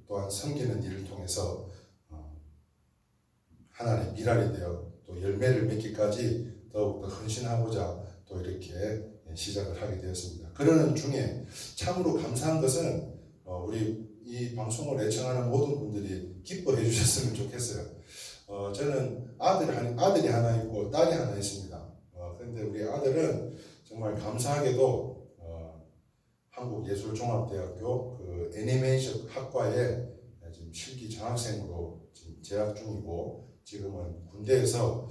또한 섬기는 일을 통해서 하나님의 밀알이 되어 또 열매를 맺기까지 더욱더 헌신하고자 또 이렇게 시작을 하게 되었습니다. 그러는 중에 참으로 감사한 것은 우리 이 방송을 애청하는 모든 분들이 기뻐해 주셨으면 좋겠어요. 저는 아들이 하나 있고 딸이 하나 있습니다. 그런데 우리 아들은 정말 감사하게도 한국예술종합대학교 그 애니메이션 학과에 지금 실기 장학생으로 지금 재학 중이고, 지금은 군대에서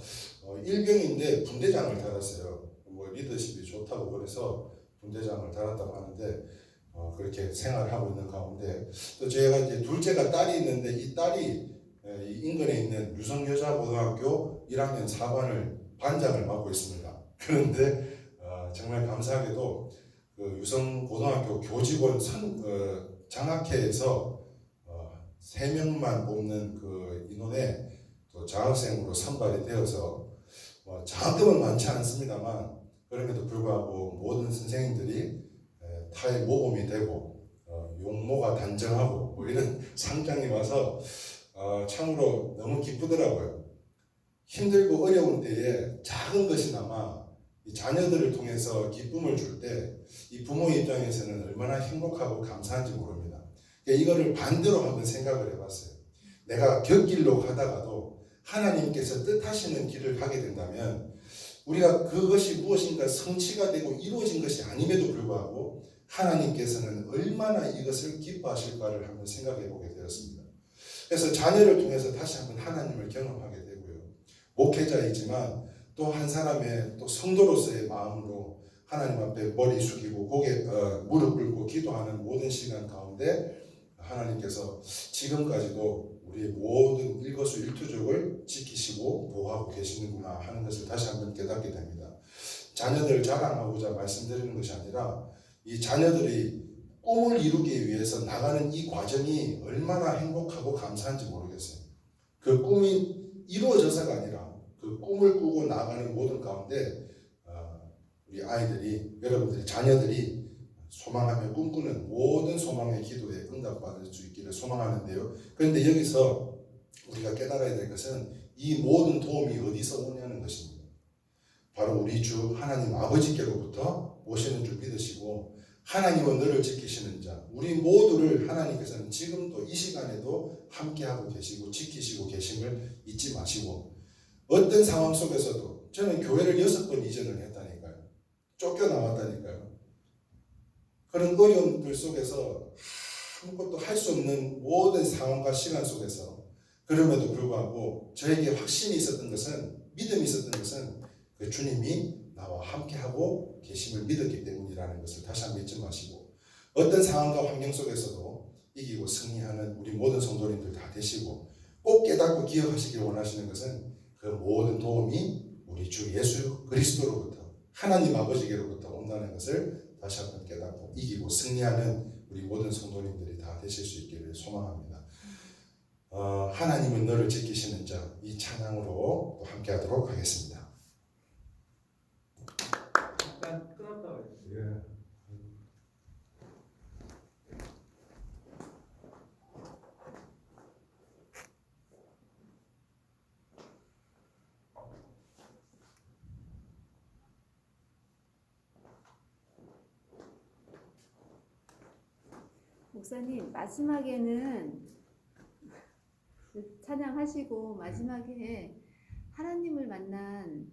일병인데 분대장을 달았어요. 뭐 리더십이 좋다고 그래서 분대장을 달았다고 하는데 그렇게 생활을 하고 있는 가운데, 또 제가 이제 둘째가 딸이 있는데 이 딸이 인근에 있는 유성여자고등학교 1학년 4반을 반장을 맡고 있습니다. 그런데 정말 감사하게도 그 유성고등학교 교직원 장학회에서 3명만 뽑는 그 인원에 또 장학생으로 선발이 되어서 장학금은 많지 않습니다만 그럼에도 불구하고 모든 선생님들이 타의 모범이 되고 용모가 단정하고 뭐 이런 상장이 와서 참으로 너무 기쁘더라고요. 힘들고 어려운 때에 작은 것이나마 이 자녀들을 통해서 기쁨을 줄 때 이 부모 입장에서는 얼마나 행복하고 감사한지 모릅니다. 이거를 반대로 한번 생각을 해봤어요. 내가 곁길로 가다가도 하나님께서 뜻하시는 길을 가게 된다면 우리가 그것이 무엇인가 성취가 되고 이루어진 것이 아님에도 불구하고 하나님께서는 얼마나 이것을 기뻐하실까를 한번 생각해 보게 되었습니다. 그래서 자녀를 통해서 다시 한번 하나님을 경험하게 되고요. 목회자이지만 또 한 사람의 또 성도로서의 마음으로 하나님 앞에 머리 숙이고 무릎 꿇고 기도하는 모든 시간 가운데 하나님께서 지금까지도 우리의 모든 일거수일투족을 지키시고 보호하고 계시는구나 하는 것을 다시 한번 깨닫게 됩니다. 자녀들 자랑하고자 말씀드리는 것이 아니라 이 자녀들이 꿈을 이루기 위해서 나가는 이 과정이 얼마나 행복하고 감사한지 모르겠어요. 그 꿈이 이루어져서가 아니라 그 꿈을 꾸고 나가는 모든 가운데 우리 아이들이, 여러분들의 자녀들이 소망하며 꿈꾸는 모든 소망의 기도에 응답받을 수 있기를 소망하는데요. 그런데 여기서 우리가 깨달아야 될 것은 이 모든 도움이 어디서 오냐는 것입니다. 바로 우리 주 하나님 아버지께로부터 오시는 줄 믿으시고, 하나님은 너를 지키시는 자, 우리 모두를 하나님께서는 지금도 이 시간에도 함께하고 계시고 지키시고 계심을 잊지 마시고, 어떤 상황 속에서도 저는 교회를 6번 이전을 했다니까요. 쫓겨나왔다니까요. 그런 어려움들 속에서 아무것도 할 수 없는 모든 상황과 시간 속에서 그럼에도 불구하고 저에게 확신이 있었던 것은, 믿음이 있었던 것은 그 주님이 나와 함께하고 계심을 믿었기 때문이라는 것을 다시 한번 잊지 마시고, 어떤 상황과 환경 속에서도 이기고 승리하는 우리 모든 성도님들 다 되시고, 꼭 깨닫고 기억하시길 원하시는 것은 그 모든 도움이 우리 주 예수 그리스도로부터 하나님 아버지께로부터 온다는 것을 다시 한번 깨닫고 이기고 승리하는 우리 모든 성도님들이 다 되실 수 있기를 소망합니다. 하나님은 너를 지키시는 자, 이 찬양으로 또 함께 하도록 하겠습니다. 잠깐 끊었다 그랬어요. 예. 목사님, 마지막에는 찬양하시고 마지막에 하나님을 만난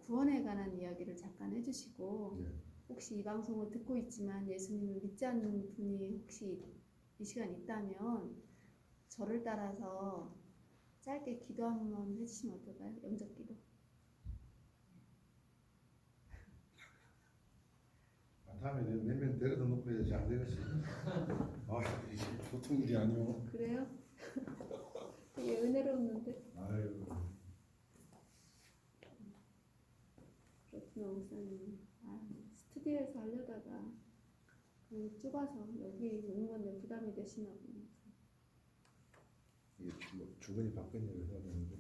구원에 관한 이야기를 잠깐 해주시고, 혹시 이 방송을 듣고 있지만 예수님을 믿지 않는 분이 혹시 이 시간 있다면 저를 따라서 짧게 기도 한번 해주시면 어떨까요? 영접 기도. 다음에 몇 명 데려다 놓고 해야지 안 되겠어. 이게 보통 일이 아니오. 그래요? 되게 은혜로웠는데. 아유. 그렇구나, 목사님. 스튜디오에서 하려다가 그냥 좁아서 여기 오는 건데 부담이 되시나 보네. 이게 주거니 받거니 해야 되는데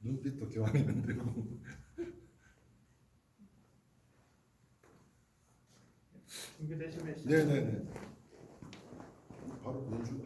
눈빛도 교환이면 되고. 준비되시면 네네네. 바로 연주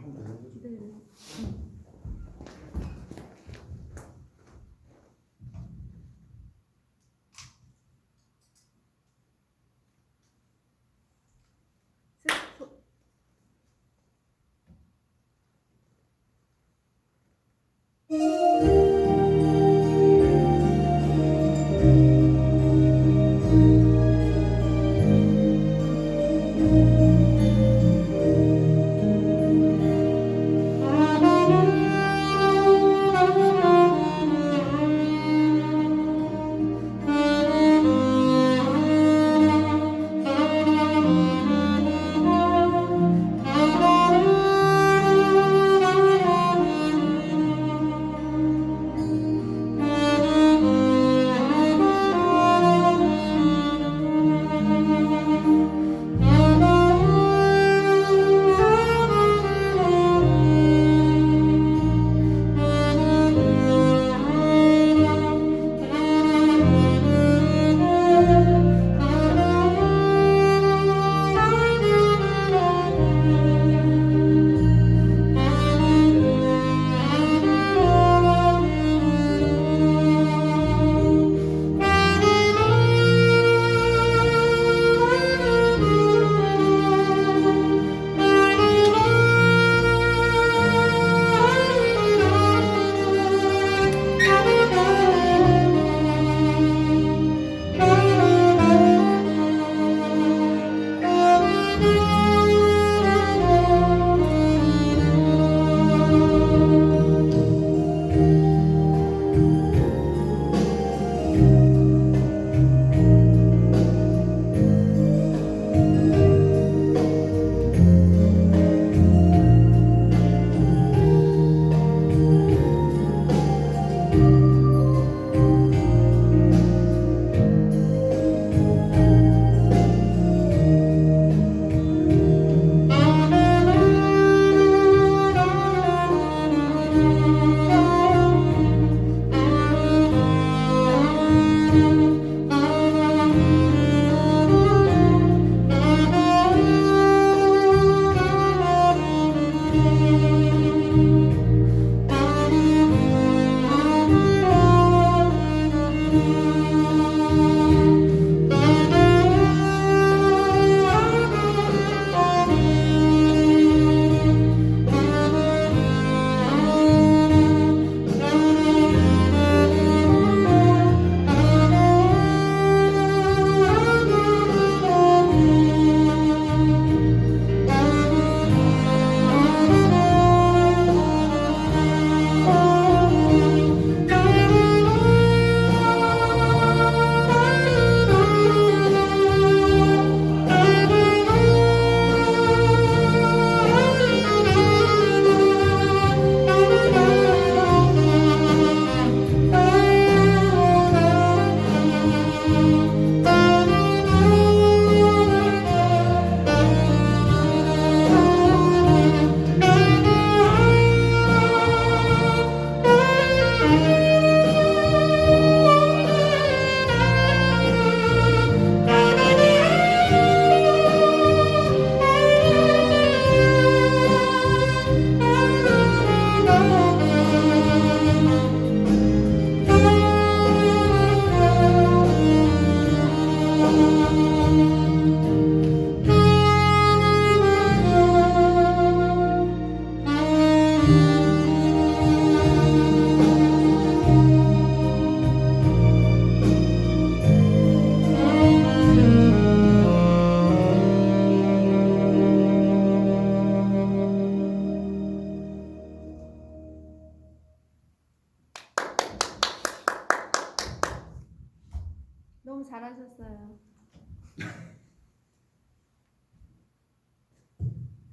너무 잘하셨어요.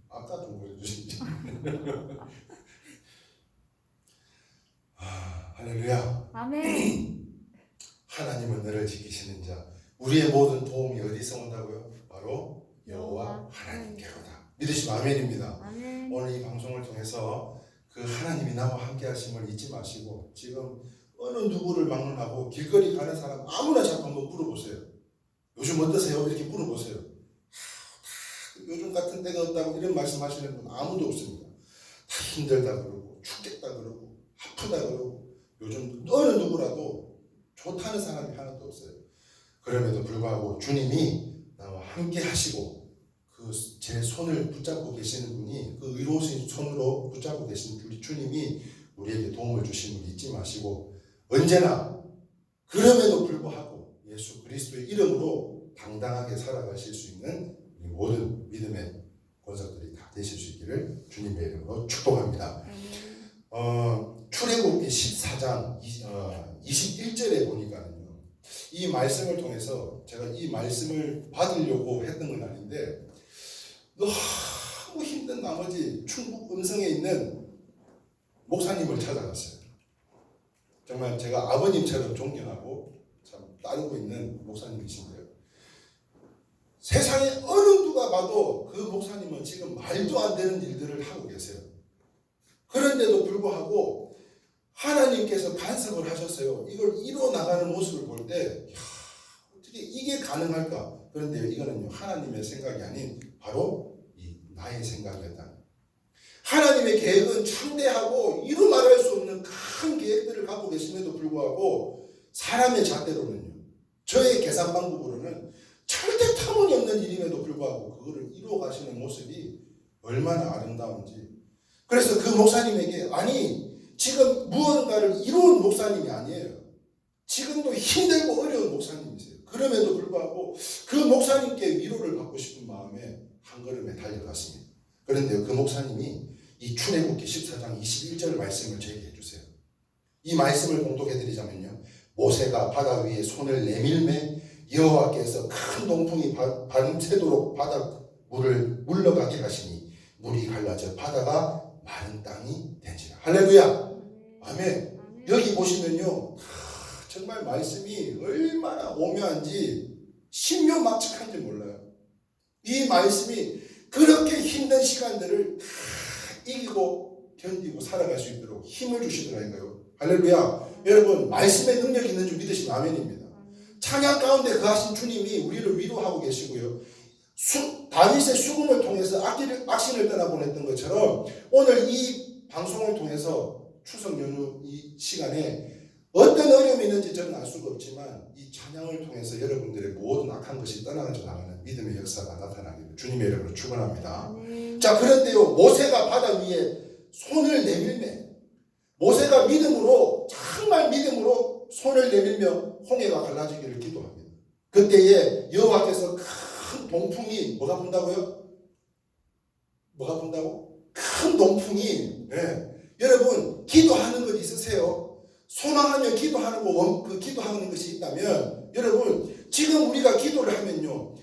아까 좀 보여주시지. 할렐루야. 아멘. 하나님은 너를 지키시는 자. 우리의 모든 도움이 어디서 온다고요? 바로 여호와 여호와 하나님께로다. 믿으시면 아멘입니다. 아멘. 오늘 이 방송을 통해서 그 하나님이 나와 함께 하심을 잊지 마시고, 지금 어느 누구를 막론하고 길거리 가는 사람 아무나 자꾸 한번 물어보세요. 요즘 어떠세요? 이렇게 물어보세요. 요즘 같은 때가 없다고 이런 말씀하시는 분 아무도 없습니다. 다 힘들다 그러고 죽겠다 그러고 아프다 그러고, 요즘 어느 누구라도 좋다는 사람이 하나도 없어요. 그럼에도 불구하고 주님이 나와 함께 하시고 그 제 손을 붙잡고 계시는 분이, 그 의로우신 손으로 붙잡고 계신 우리 주님이 우리에게 도움을 주심을 잊지 마시고, 언제나 그럼에도 불구하고 예수 그리스도의 이름으로 당당하게 살아가실 수 있는 우리 모든 믿음의 권속들이 다 되실 수 있기를 주님의 이름으로 축복합니다. 출애굽기 14장 21절에 보니까는요, 이 말씀을 통해서 제가 이 말씀을 받으려고 했던 건 아닌데 너무 힘든 나머지 충북 음성에 있는 목사님을 찾아갔어요. 정말 제가 아버님처럼 존경하고 참 따르고 있는 목사님이신데요, 세상에 어느 누가 봐도 그 목사님은 지금 말도 안 되는 일들을 하고 계세요. 그런데도 불구하고 하나님께서 간섭을 하셨어요. 이걸 이뤄 나가는 모습을 볼 때 어떻게 이게 가능할까? 그런데 이거는요, 하나님의 생각이 아닌 바로 이 나의 생각이었다. 하나님의 계획은 창대하고 이루 말할 수 없는 큰 계획들을 갖고 계심에도 불구하고 사람의 잣대로는요, 저의 계산 방법으로는 절대 터무니없는 일임에도 불구하고 그거를 이루어 가시는 모습이 얼마나 아름다운지. 그래서 그 목사님에게, 아니 지금 무언가를 이루은 목사님이 아니에요. 지금도 힘들고 어려운 목사님이세요. 그럼에도 불구하고 그 목사님께 위로를 받고 싶은 마음에 한 걸음에 달려갔습니다. 그런데 그 목사님이 이 출애굽기 14장 21절 말씀을 제기해 주세요. 이 말씀을 공독해 드리자면요, 모세가 바다 위에 손을 내밀매 여호와께서 큰 동풍이 밤새도록 바다 물을 물러가게 하시니 물이 갈라져 바다가 마른 땅이 된지라. 할렐루야. 아멘. 여기 보시면요, 정말 말씀이 얼마나 오묘한지 신묘막측한지 몰라요. 이 말씀이 그렇게 힘든 시간들을 다 이기고 견디고 살아갈 수 있도록 힘을 주시더라고요. 할렐루야. 여러분, 말씀의 능력이 있는 줄 믿으시면 아멘입니다. 찬양 가운데 거하신 주님이 우리를 위로하고 계시고요, 다윗의 수금을 통해서 악신을 떠나보냈던 것처럼 오늘 이 방송을 통해서 추석 연휴 이 시간에 어떤 어려움이 있는지 저는 알 수가 없지만 이 찬양을 통해서 여러분들의 모든 악한 것이 떠나가져 나가는 믿음의 역사가 나타나기를 주님의 이름으로 축원합니다. 자, 그런데요, 모세가 바다 위에 손을 내밀매, 모세가 믿음으로, 정말 믿음으로 손을 내밀며 홍해가 갈라지기를 기도합니다. 그때에 여호와께서 큰 동풍이 뭐가 분다고요? 뭐가 분다고? 큰 동풍이. 여러분, 기도하는 것 있으세요? 소망하며 기도하는 거, 기도하는 것이 있다면, 여러분, 지금 우리가 기도를 하면요,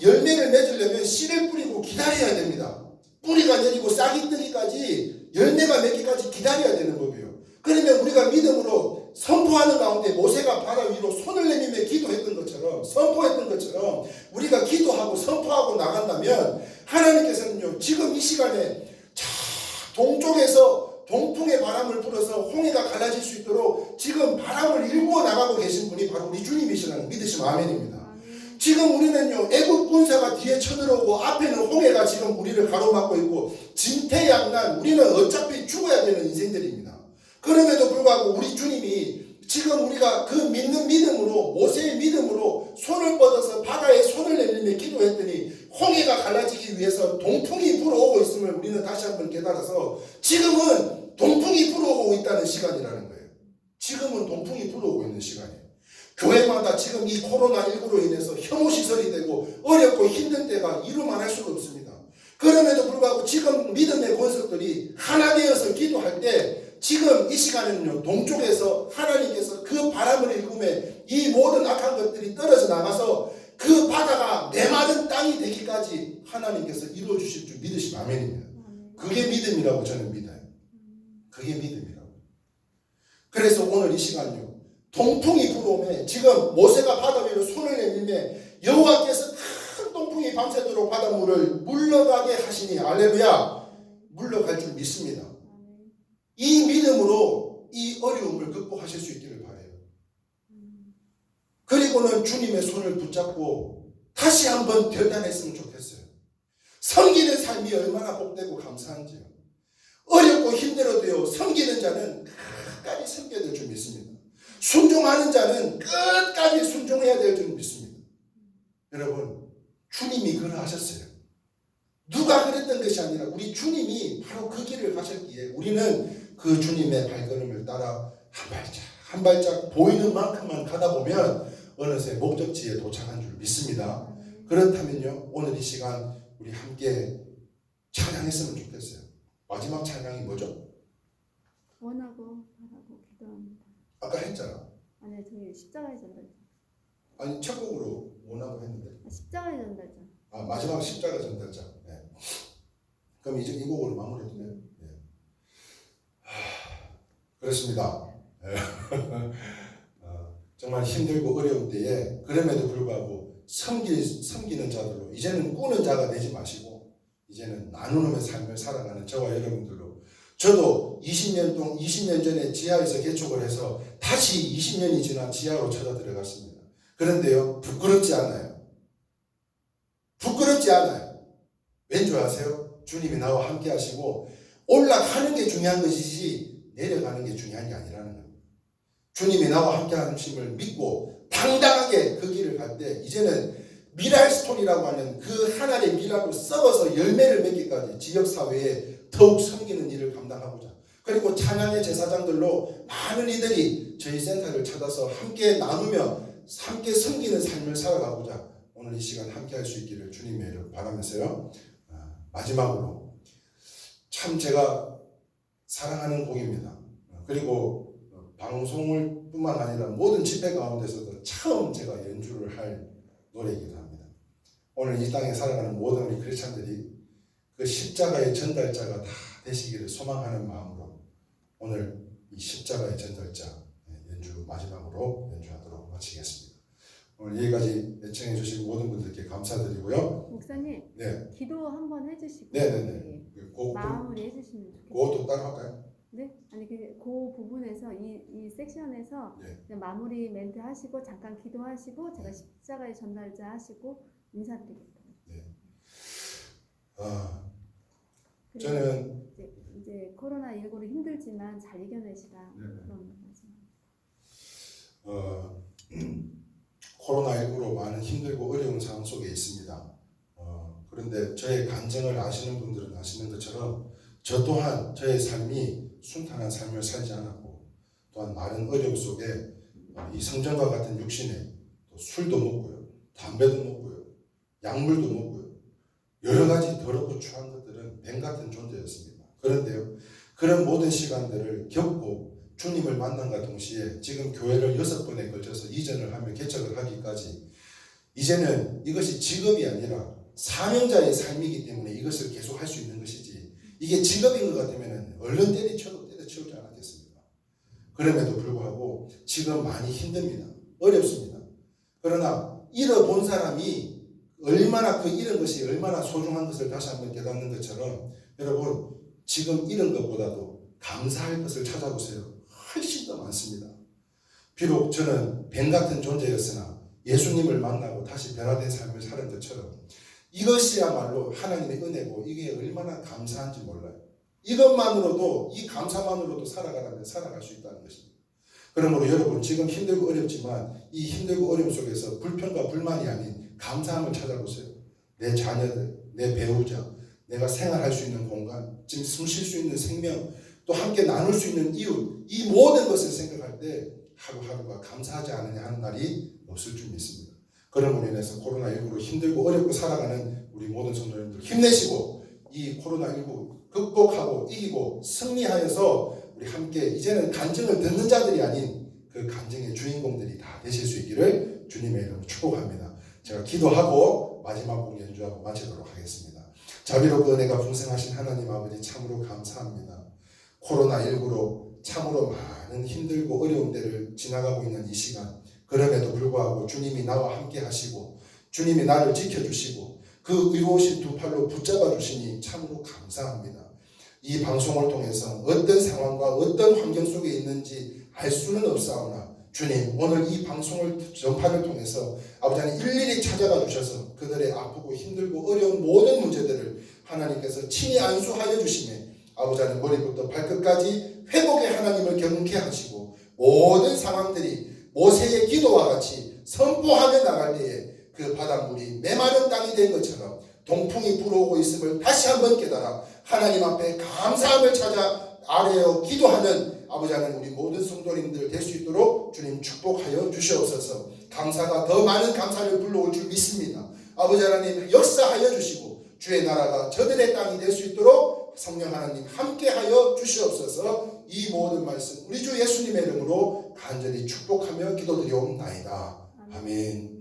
열매를 맺으려면 씨를 뿌리고 기다려야 됩니다. 뿌리가 내리고 싹이 뜨기까지, 열매가 맺기까지 기다려야 되는 법이에요. 그러면 우리가 믿음으로 선포하는 가운데 모세가 바다 위로 손을 내밀며 기도했던 것처럼, 선포했던 것처럼 우리가 기도하고 선포하고 나간다면 하나님께서는요, 지금 이 시간에 동쪽에서 동풍의 바람을 불어서 홍해가 갈라질 수 있도록 지금 바람을 일구어 나가고 계신 분이 바로 우리 주님이시라는 믿으시면 아멘입니다. 지금 우리는요, 애국 군사가 뒤에 쳐들어오고 앞에는 홍해가 지금 우리를 가로막고 있고 진퇴양난, 우리는 어차피 죽어야 되는 인생들입니다. 그럼에도 불구하고 우리 주님이 지금 우리가 그 믿는 믿음으로, 모세의 믿음으로 손을 뻗어서 바다에 손을 내밀며 기도했더니 홍해가 갈라지기 위해서 동풍이 불어오고 있음을 우리는 다시 한번 깨달아서 지금은 동풍이 불어오고 있다는 시간이라는 거예요. 지금은 동풍이 불어오고 있는 시간이에요. 교회마다 지금 이 코로나19로 인해서 혐오시설이 되고 어렵고 힘든 때가 이루말할 수가 없습니다. 그럼에도 불구하고 지금 믿음의 권속들이 하나 되어서 기도할 때 지금 이 시간에는요, 동쪽에서 하나님께서 그 바람을 일구매 이 모든 악한 것들이 떨어져 나가서 그 바다가 메마른 땅이 되기까지 하나님께서 이루어 주실 줄 믿으시면 아멘입니다. 그게 믿음이라고 저는 믿어요. 그게 믿음이라고. 그래서 오늘 이 시간요, 동풍이 불어오매 지금 모세가 바다 위로 손을 내밀매 여호와께서 큰 동풍이 밤새도록 바닷물을 물러가게 하시니 할렐루야, 물러갈 줄 믿습니다. 이 믿음으로 이 어려움을 극복하실 수 있기를 바라요. 그리고는 주님의 손을 붙잡고 다시 한번 결단했으면 좋겠어요. 섬기는 삶이 얼마나 복되고 감사한지요. 어렵고 힘들어도요, 섬기는 자는 끝까지 섬겨야 될 줄 믿습니다. 순종하는 자는 끝까지 순종해야 될 줄 믿습니다. 여러분, 주님이 그러하셨어요. 누가 그랬던 것이 아니라 우리 주님이 바로 그 길을 가셨기에 우리는 그 주님의 발걸음을 따라 한 발짝 보이는 만큼만 가다 보면 어느새 목적지에 도착한 줄 믿습니다. 그렇다면요, 오늘 이 시간 우리 함께 찬양했으면 좋겠어요. 마지막 찬양이 뭐죠? 원하고 바라고 기도합니다. 아까 했잖아. 아니, 저희 십자가의 전달자. 아니, 첫 곡으로 원하고 했는데. 십자가의 전달자. 아, 마지막 십자가 전달자. 네. 그럼 이제 이 곡으로 마무리해도 돼요? 네. 그렇습니다. 네. 정말 힘들고 어려운 때에 그럼에도 불구하고 섬기는 자들로, 이제는 꾸는 자가 되지 마시고 이제는 나누는 삶을 살아가는 저와 여러분들로, 저도 20년 전에 지하에서 개척을 해서 다시 20년이 지나 지하로 찾아 들어갔습니다. 그런데요, 부끄럽지 않아요. 부끄럽지 않아요. 왠 줄 아세요? 주님이 나와 함께 하시고 올라가는 게 중요한 것이지 내려가는 게 중요한 게 아니라는 겁니다. 주님이 나와 함께 하심을 믿고 당당하게 그 길을 갈 때 이제는 미랄 스토리라고 하는 그 하나의 미랄로 썩어서 열매를 맺기까지 지역사회에 더욱 섬기는 일을 감당하고자, 그리고 찬양의 제사장들로 많은 이들이 저희 센터를 찾아서 함께 나누며 함께 섬기는 삶을 살아가고자 오늘 이 시간 함께 할 수 있기를 주님의 이름으로 바라면서요, 마지막으로 참 제가 사랑하는 곡입니다. 그리고 방송을 뿐만 아니라 모든 집회 가운데서도 처음 제가 연주를 할 노래이기도 합니다. 오늘 이 땅에 살아가는 모든 우리 크리스찬들이 그 십자가의 전달자가 다 되시기를 소망하는 마음으로 오늘 이 십자가의 전달자 연주 마지막으로 연주하도록 마치겠습니다. 오늘 여기까지 애청해 주신 모든 분들께 감사드리고요. 목사님, 네, 기도 한번 해주시고 네네네. 마무리 해주시면 좋겠어요. 그것도 따로 할까요? 네? 아니 그 부분에서 이 섹션에서 네. 그냥 마무리 멘트 하시고 잠깐 기도하시고 제가 십자가의 전달자 하시고 인사드리겠습니다. 네. 저는 이제 코로나19로 힘들지만 잘 이겨내시라 그런 말씀. 코로나19로 많은 힘들고 어려운 상황 속에 있습니다. 그런데 저의 간증을 아시는 분들은 아시는 것처럼 저 또한 저의 삶이 순탄한 삶을 살지 않았고, 또한 많은 어려움 속에 이 성전과 같은 육신에 또 술도 먹고요, 담배도 먹고요, 약물도 먹고요, 여러 가지 더럽고 추한 것들은 뱀 같은 존재였습니다. 그런데요, 그런 모든 시간들을 겪고 주님을 만남과 동시에 지금 교회를 6번에 걸쳐서 이전을 하며 개척을 하기까지 이제는 이것이 직업이 아니라 사명자의 삶이기 때문에 이것을 계속 할 수 있는 것이지, 이게 직업인 것 같으면 얼른 때려치우지 않았겠습니까? 그럼에도 불구하고 지금 많이 힘듭니다. 어렵습니다. 그러나 잃어본 사람이 얼마나 그 잃은 것이 얼마나 소중한 것을 다시 한번 깨닫는 것처럼, 여러분 지금 잃은 것보다도 감사할 것을 찾아보세요. 훨씬 더 많습니다. 비록 저는 뱀 같은 존재였으나 예수님을 만나고 다시 변화된 삶을 사는 것처럼 이것이야말로 하나님의 은혜고 이게 얼마나 감사한지 몰라요. 이것만으로도, 이 감사만으로도 살아가라면 살아갈 수 있다는 것입니다. 그러므로 여러분 지금 힘들고 어렵지만 이 힘들고 어려움 속에서 불평과 불만이 아닌 감사함을 찾아보세요. 내 자녀들, 내 배우자, 내가 생활할 수 있는 공간, 지금 숨 쉴 수 있는 생명, 또 함께 나눌 수 있는 이웃, 이 모든 것을 생각할 때 하루하루가 감사하지 않으냐 하는 날이 없을 줄 믿습니다. 그런 인해서 코로나19로 힘들고 어렵고 살아가는 우리 모든 성도님들 힘내시고 이 코로나19 극복하고 이기고 승리하여서 우리 함께 이제는 간증을 듣는 자들이 아닌 그 간증의 주인공들이 다 되실 수 있기를 주님의 이름으로 축복합니다. 제가 기도하고 마지막 곡 연주하고 마치도록 하겠습니다. 자비롭고 은혜가 풍성하신 하나님 아버지 참으로 감사합니다. 코로나19로 참으로 많은 힘들고 어려운 때를 지나가고 있는 이 시간, 그럼에도 불구하고 주님이 나와 함께 하시고 주님이 나를 지켜주시고 그 의로우신 두 팔로 붙잡아 주시니 참으로 감사합니다. 이 방송을 통해서 어떤 상황과 어떤 환경 속에 있는지 알 수는 없사오나 주님, 오늘 이 방송을 전파를 통해서 아버지 하나님 일일이 찾아가 주셔서 그들의 아프고 힘들고 어려운 모든 문제들을 하나님께서 친히 안수하여 주시며 아버지 하나님 머리부터 발끝까지 회복의 하나님을 경험케 하시고 모든 상황들이 모세의 기도와 같이 선포하며 나갈 때에 그 바닷물이 메마른 땅이 된 것처럼 동풍이 불어오고 있음을 다시 한번 깨달아 하나님 앞에 감사함을 찾아 아뢰어 기도하는 아버지 하나님 우리 모든 성도님들 될 수 있도록 주님 축복하여 주시옵소서. 감사가 더 많은 감사를 불러올 줄 믿습니다. 아버지 하나님 역사하여 주시고 주의 나라가 저들의 땅이 될 수 있도록 성령 하나님 함께하여 주시옵소서. 이 모든 말씀 우리 주 예수님의 이름으로 간절히 축복하며 기도드리옵나이다. 아멘.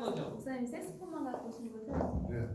거죠? 목사님 색소폰만 갖고 오신 거죠? 네. 왜?